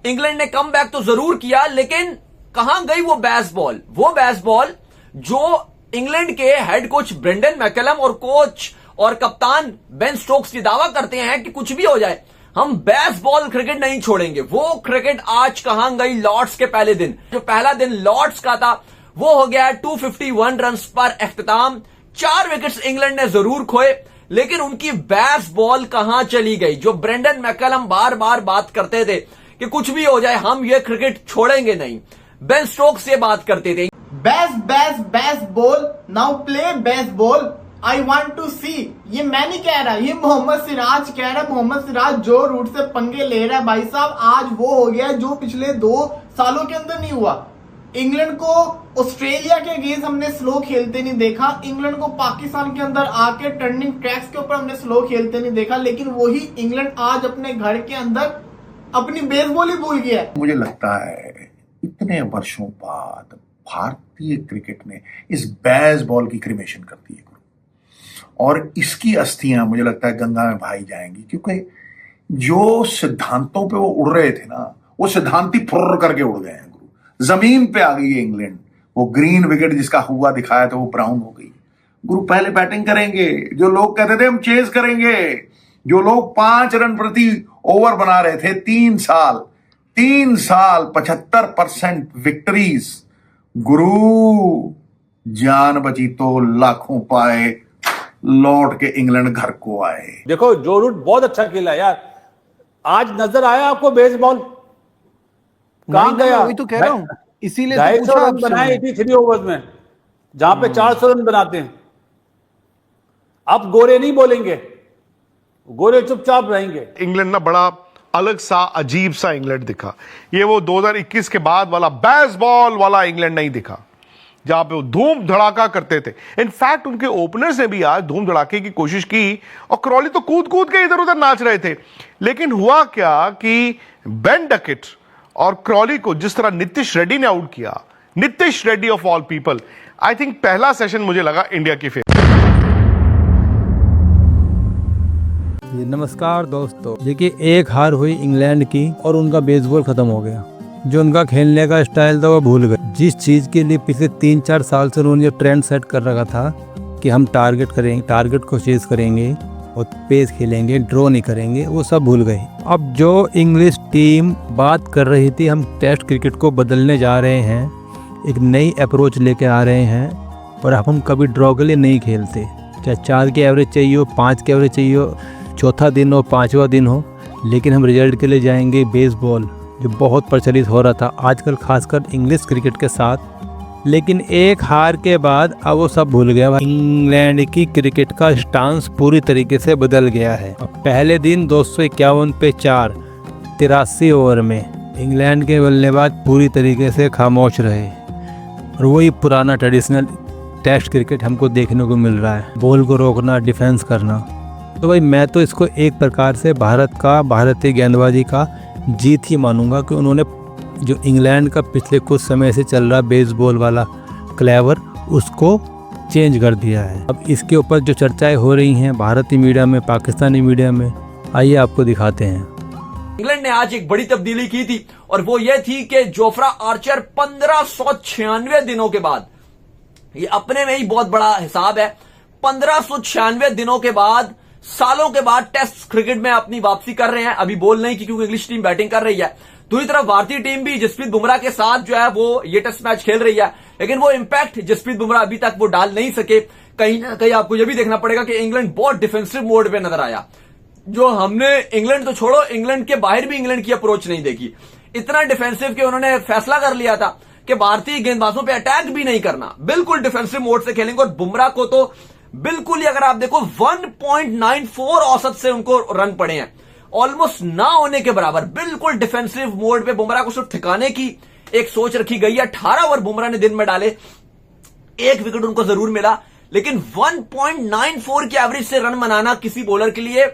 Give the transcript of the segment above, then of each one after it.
England ने come back तो जरूर किया, लेकिन कहां गई वो बेसबॉल जो इंग्लैंड के हेड कोच ब्रेंडन मैकलम और कोच और कप्तान बेन स्टोक्स की दावा करते हैं कि कुछ भी हो जाए हम बेसबॉल क्रिकेट नहीं छोड़ेंगे। वो क्रिकेट आज कहां गई? लॉर्ड्स के पहले दिन, जो पहला दिन लॉर्ड्स का था वो हो गया 251 रन पर इख्तिताम। 4 विकेट्स इंग्लैंड ने जरूर खोए, लेकिन उनकी बेसबॉल कहां चली गई? जो ब्रेंडन मैकलम बार बार बात करते थे कि कुछ भी हो जाए हम ये क्रिकेट छोड़ेंगे नहीं, बेन स्टोक्स से बात करते थे। Baseball, now play baseball, I want to see. ये मैं नहीं कह रहा, ये मोहम्मद सिराज कह रहा है। मोहम्मद सिराज जो रूट से पंगे ले रहा है भाई साहब, आज वो हो गया जो पिछले 2 सालों के अंदर नहीं हुआ। इंग्लैंड को ऑस्ट्रेलिया के अगेंस्ट हमने स्लो खेलते नहीं देखा, इंग्लैंड को पाकिस्तान के अंदर आके टर्निंग ट्रैक्स के ऊपर हमने स्लो खेलते नहीं देखा, लेकिन वही इंग्लैंड आज अपने घर के अंदर अपनी बेसबॉल ही भूल गया है। मुझे लगता है इतने वर्षों बाद भारतीय क्रिकेट ने इस बेसबॉल की क्रिमेशन कर दी है और इसकी अस्थियां मुझे लगता है गंगा में बहाई जाएंगी, क्योंकि जो सिद्धांतों पे वो उड़ रहे थे ना, वो सिद्धांत ही फुर्र करके उड़ गए हैं गुरु। जमीन पे आ गई है इंग्लैंड। वो ग्रीन विकेट जिसका हुआ दिखाया था वो ब्राउन हो गई। गुरु पहले बैटिंग करेंगे, जो लोग कहते थे हम चेज करेंगे, जो लोग 5 रन प्रति ओवर बना रहे थे 3 साल 75% विक्ट्रीज। गुरु जान बची तो लाखों पाए, लौट के इंग्लैंड घर को आए। देखो जो रूट बहुत अच्छा खेला यार, आज नजर आया आपको बेसबॉल कहां गया? वही तो कह रहा हूं, इसीलिए तो 250 पूछा रन बनाए 83 ओवर्स में, जहां पे 400 रन बनाते हैं। अब गोरे नहीं बोलेंगे, गोरे चुपचाप रहेंगे। इंग्लैंड ना बड़ा अलग सा अजीब सा इंग्लैंड दिखा। ये वो 2021 के बाद वाला बेसबॉल वाला इंग्लैंड नहीं दिखा जहां पे वो धूम धड़ाका करते थे। इनफैक्ट उनके ओपनर्स ने भी आज धूम धड़ाके की कोशिश की और क्रॉली तो कूद कूद के इधर उधर नाच रहे थे, लेकिन हुआ क्या कि बेन डकेट और क्रॉली को जिस तरह नीतीश रेड्डी ने आउट किया, Nitish Reddy of all people, I think पहला सेशन मुझे लगा इंडिया की फेवरेट। नमस्कार दोस्तों, देखिए एक हार हुई इंग्लैंड की और उनका बेसबॉल खत्म हो गया। जो उनका खेलने का स्टाइल था वो भूल गए। जिस चीज़ के लिए पिछले 3-4 साल से उन्होंने ट्रेंड सेट कर रखा था कि हम टारगेट करेंगे, टारगेट को चेज करेंगे और पेस खेलेंगे, ड्रॉ नहीं करेंगे, वो सब भूल गए। अब जो इंग्लिश टीम बात कर रही थी हम टेस्ट क्रिकेट को बदलने जा रहे हैं, एक नई अप्रोच लेके आ रहे हैं और अब हम कभी ड्रॉ के लिए नहीं खेलते, चाहे 4 की एवरेज चाहिए हो, 5 की एवरेज चाहिए हो, चौथा दिन हो, 5वां दिन हो, लेकिन हम रिजल्ट के लिए जाएंगे। बेसबॉल जो बहुत प्रचलित हो रहा था आजकल खासकर इंग्लिश क्रिकेट के साथ, लेकिन एक हार के बाद अब वो सब भूल गया। इंग्लैंड की क्रिकेट का स्टांस पूरी तरीके से बदल गया है। पहले दिन 251 पे 4 83 ओवर में इंग्लैंड के बल्लेबाज पूरी तरीके से खामोश रहे और वही पुराना ट्रेडिशनल टेस्ट क्रिकेट हमको देखने को मिल रहा है, बॉल को रोकना, डिफेंस करना। तो भाई मैं तो इसको एक प्रकार से भारतीय गेंदबाजी का जीत ही मानूंगा कि उन्होंने जो इंग्लैंड का पिछले कुछ समय से चल रहा बेसबॉल वाला क्लेवर उसको चेंज कर दिया है। अब इसके ऊपर जो चर्चाएं हो रही हैं भारतीय मीडिया में, पाकिस्तानी मीडिया में, आइए आपको दिखाते हैं। इंग्लैंड ने आज एक बड़ी तब्दीली की थी और वो ये थी कि जोफ्रा आर्चर 1596 दिनों के बाद, ये अपने में ही बहुत बड़ा हिसाब है, 1596 दिनों के बाद, सालों के बाद टेस्ट क्रिकेट में अपनी वापसी कर रहे हैं। अभी बोल नहीं क्योंकि इंग्लिश टीम बैटिंग कर रही है, दूसरी तरफ भारतीय टीम भी जसप्रीत बुमराह के साथ जो है वो ये टेस्ट मैच खेल रही है, लेकिन वो इंपैक्ट जसप्रीत बुमराह अभी तक वो डाल नहीं सके। कहीं ना कहीं आपको ये भी देखना पड़ेगा कि इंग्लैंड बहुत डिफेंसिव मोड पे नजर आया। जो हमने इंग्लैंड तो छोड़ो, इंग्लैंड के बाहर भी इंग्लैंड की अप्रोच नहीं देखी, इतना डिफेंसिव कि उन्होंने फैसला कर लिया था कि भारतीय गेंदबाजों पे अटैक भी नहीं करना, बिल्कुल डिफेंसिव मोड से खेलेंगे। और बुमराह को तो बिल्कुल ही, अगर आप देखो 1.94 औसत से उनको रन पड़े हैं, ऑलमोस्ट ना होने के बराबर, बिल्कुल डिफेंसिव मोड पे बुमराह को सिर्फ ठिकाने की एक सोच रखी गई है। 18 ओवर बुमराह ने दिन में डाले, 1 विकेट उनको जरूर मिला, लेकिन 1.94 की एवरेज से रन बनाना किसी बॉलर के लिए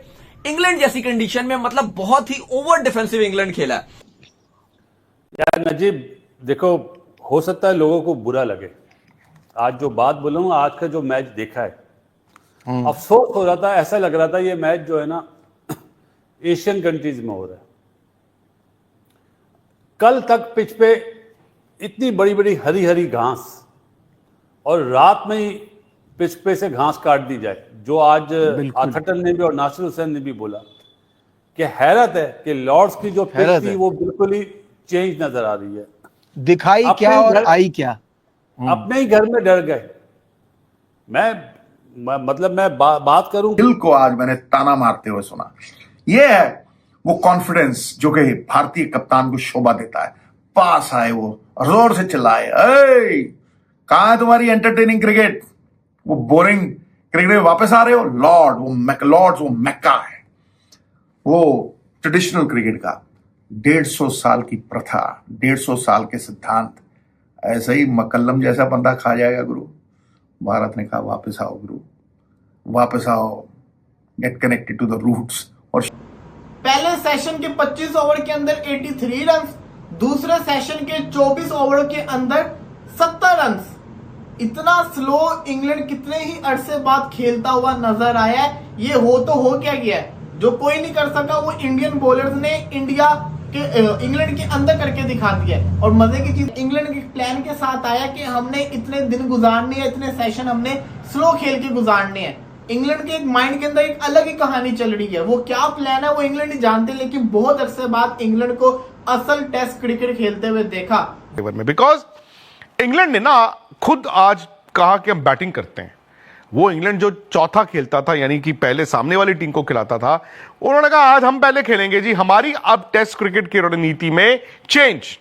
इंग्लैंड जैसी कंडीशन में, मतलब बहुत ही ओवर डिफेंसिव इंग्लैंड खेला है। यार नजीब देखो, हो सकता है लोगों को बुरा लगे, आज जो बात बोलूंगा, आज का जो मैच देखा है, अफसोस हो रहा था, ऐसा लग रहा था ये मैच जो है ना एशियन कंट्रीज में हो रहा है। कल तक पिच पे इतनी बड़ी बड़ी हरी हरी घास और रात में ही पिच पे से घास काट दी जाए, जो आज आर्थरटन ने भी और नासिर हुसैन ने भी बोला कि हैरत है कि लॉर्ड्स की जो पिच हैरत थी है। वो बिल्कुल ही चेंज नजर आ रही है। दिखाई अपने क्या और घर- आई क्या। अपने ही घर में डर गए। मैं बात करूं दिल को आज मैंने ताना मारते हुए सुना। यह है वो कॉन्फिडेंस जो कि भारतीय कप्तान को शोभा देता है। पास आए, वो जोर से चिल्लाए, "ए, कहां है तुम्हारी एंटरटेनिंग क्रिकेट? वो बोरिंग क्रिकेट में वापस आ रहे हो? लॉर्ड्स वो मैक्का है, वो ट्रेडिशनल क्रिकेट का 150 साल की प्रथा, 150 साल के सिद्धांत, ऐसे ही मकल्लम जैसा बंदा खा जाएगा गुरु। भारत ने कहा वापस आओ गुरु, वापस आओ, get connected to the roots. और पहले सेशन के 25 ओवर के अंदर 83 रन, दूसरे सेशन के 24 ओवर के अंदर 70 रन। इतना स्लो इंग्लैंड कितने ही अरसे बाद खेलता हुआ नजर आया है। ये हो क्या गया है, जो कोई नहीं कर सका वो इंडियन बॉलर्स ने इंग्लैंड के अंदर करके दिखा दिया है। और मजे की चीज, इंग्लैंड के प्लान के साथ आया कि हमने इतने दिन गुजारने हैं, इतने सेशन हमने स्लो खेल के गुजारने हैं। इंग्लैंड के एक माइंड के अंदर एक अलग ही कहानी चल रही है। वो क्या प्लान है वो इंग्लैंड ही जानते, लेकिन बहुत अरसे बाद इंग्लैंड को असल टेस्ट क्रिकेट खेलते हुए देखा। बिकॉज इंग्लैंड ने ना खुद आज कहा कि हम बैटिंग करते हैं। वो इंग्लैंड जो चौथा खेलता था, यानी कि पहले सामने वाली टीम को खिलाता था, उन्होंने कहा आज हम पहले खेलेंगे जी, हमारी अब टेस्ट क्रिकेट की रणनीति में चेंज।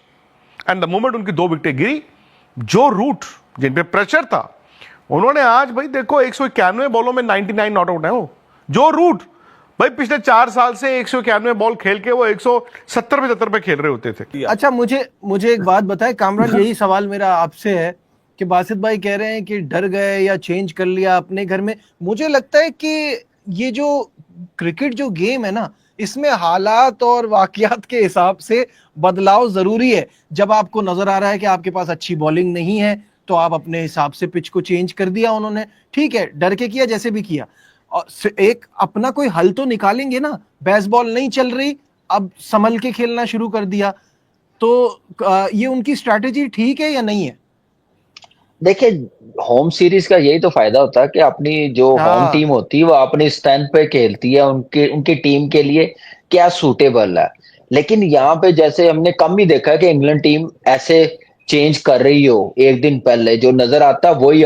एंड द मोमेंट उनकी 2 विकेटें गिरी, जो रूट जिन पे प्रेशर था, उन्होंने आज भाई देखो 191 बॉलों में 99 नॉट आउट है। वो जो रूट भाई पिछले 4 साल से 191 बॉल खेल के वो 170-75 पे खेल रहे होते थे। अच्छा, मुझे एक बात बताए कामरान, यही सवाल मेरा आपसे है कि बासित भाई कह रहे हैं कि डर गए या चेंज कर लिया अपने घर में। मुझे लगता है कि ये जो क्रिकेट जो गेम है ना, इसमें हालात और वाकयात के हिसाब से बदलाव जरूरी है। जब आपको नजर आ रहा है कि आपके पास अच्छी बॉलिंग नहीं है तो आप अपने हिसाब से पिच को चेंज कर दिया उन्होंने, ठीक है, डर के किया जैसे भी किया, और एक अपना कोई हल तो निकालेंगे ना। बेसबॉल नहीं चल रही, अब संभल के खेलना शुरू कर दिया, तो ये उनकी स्ट्रैटेजी ठीक है या नहीं है? देखिए, होम सीरीज का यही तो फायदा होता है कि अपनी जो होम टीम होती है वो अपनी स्ट्रेंथ पे खेलती है, उनकी टीम के लिए क्या सूटेबल है। लेकिन यहाँ पे जैसे हमने कम ही देखा है कि इंग्लैंड टीम ऐसे चेंज कर रही हो। एक दिन पहले जो नजर आता है वही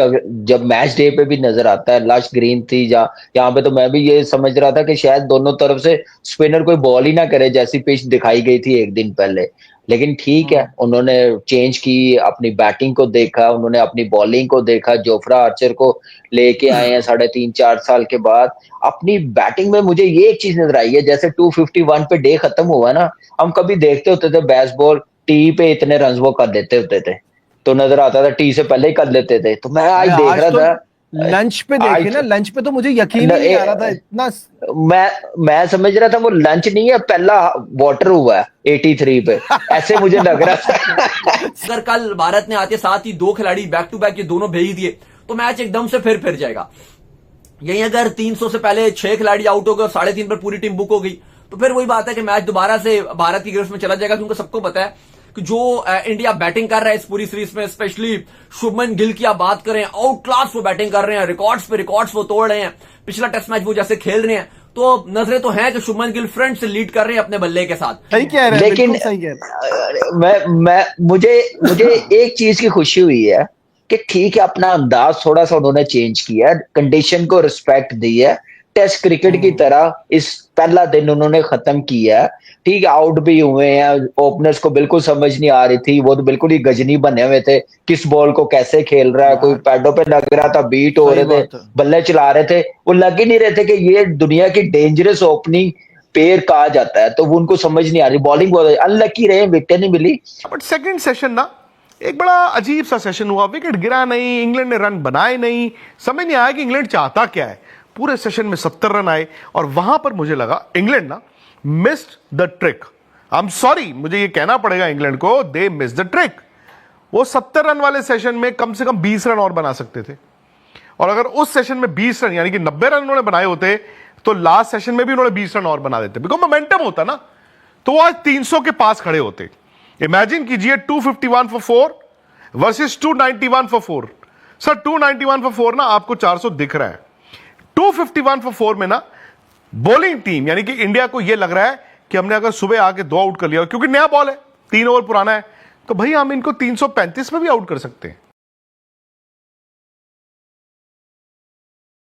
जब मैच डे पे भी नजर आता है। लश ग्रीन थी यहाँ पे, तो मैं भी ये समझ रहा था कि शायद दोनों तरफ से स्पिनर कोई बॉल ही ना करे, जैसी पिच दिखाई गई थी एक दिन पहले। लेकिन ठीक है, उन्होंने चेंज की, अपनी बैटिंग को देखा, उन्होंने अपनी बॉलिंग को देखा, जोफ्रा आर्चर को लेके आए हैं 3.5-4 साल के बाद। अपनी बैटिंग में मुझे ये एक चीज नजर आई है, जैसे 251 पे डे खत्म हुआ ना, हम कभी देखते होते थे बेसबॉल टी पे इतने रन वो कर देते होते थे, तो नजर आता था टी से पहले ही कर लेते थे। तो मैं आज देख रहा था लंच पे देखे ना, लंच पे तो मुझे यकीन ही नहीं आ रहा था इतना। मैं समझ रहा था वो लंच नहीं है, पहला वाटर हुआ है 83 पे, ऐसे मुझे लग रहा था। अगर कल भारत ने आते साथ ही 2 खिलाड़ी बैक टू बैक ये दोनों भेज दिए तो मैच एकदम से फिर जाएगा। यही अगर 300 से पहले 6 खिलाड़ी आउट हो गए और 3.5 पर पूरी टीम बुक हो गई तो फिर वही बात है कि मैच दोबारा से भारत की गिरफ्त में चला जाएगा, क्योंकि सबको पता है कि जो इंडिया बैटिंग कर रहा है इस पूरी सीरीज में, स्पेशली शुभमन गिल की आप बात करें, आउट क्लास वो बैटिंग कर रहे हैं, रिकॉर्ड्स पे रिकॉर्ड्स वो तोड़ रहे हैं। पिछला टेस्ट मैच वो जैसे खेल रहे हैं, तो नजरें तो हैं कि शुभमन गिल फ्रंट से लीड कर रहे हैं अपने बल्ले के साथ। सही कह रहे हैं, लेकिन बिल्कुल सही कह रहे हैं। मुझे एक चीज की खुशी हुई है कि ठीक है, अपना अंदाज थोड़ा सा उन्होंने चेंज किया है, कंडीशन को रिस्पेक्ट दी है, टेस्ट क्रिकेट की तरह इस पहला दिन उन्होंने खत्म किया है। ठीक है, आउट भी हुए हैं, ओपनर्स को बिल्कुल समझ नहीं आ रही थी, वो तो बिल्कुल ही गजनी बने हुए थे, किस बॉल को कैसे खेल रहा है, कोई पैडों पे लग रहा था, बीट हो रहे थे, बल्ले चला रहे थे, वो लग ही नहीं रहे थे कि ये दुनिया की डेंजरस ओपनिंग पेयर कहा जाता है, तो वो उनको समझ नहीं आ रही। बॉलिंग बहुत अनलकी रहे, विकेट नहीं मिली। बट सेकंड सेशन ना एक बड़ा अजीब सा सेशन हुआ, विकेट गिरा नहीं, इंग्लैंड ने रन बनाए नहीं, समझ नहीं आया कि इंग्लैंड चाहता क्या है। पूरे सेशन में 70 रन आए और वहां पर मुझे लगा इंग्लैंड ना missed the trick. I am sorry, मुझे ये कहना पड़ेगा इंग्लैंड को, दे मिस द ट्रिक। वो 70 रन वाले सेशन में कम से कम 20 रन और बना सकते थे, और अगर उस सेशन में 20 रन यानी कि 90 रन उन्होंने बनाए होते तो लास्ट सेशन में भी उन्होंने 20 रन और बना देते, बिकॉज मोमेंटम होता ना, तो वो आज 300 के पास खड़े होते। इमेजिन कीजिए 251 for 4 versus 291 for 4। Sir 291 for 4 ना आपको 400 दिख रहा है, 251 फॉर 4 में ना बॉलिंग टीम यानी कि इंडिया को यह लग रहा है कि हमने अगर सुबह आके 2 आउट कर लिया, क्योंकि नया बॉल है, 3 ओवर पुराना है, तो भाई हम इनको 335 में भी आउट कर सकते हैं।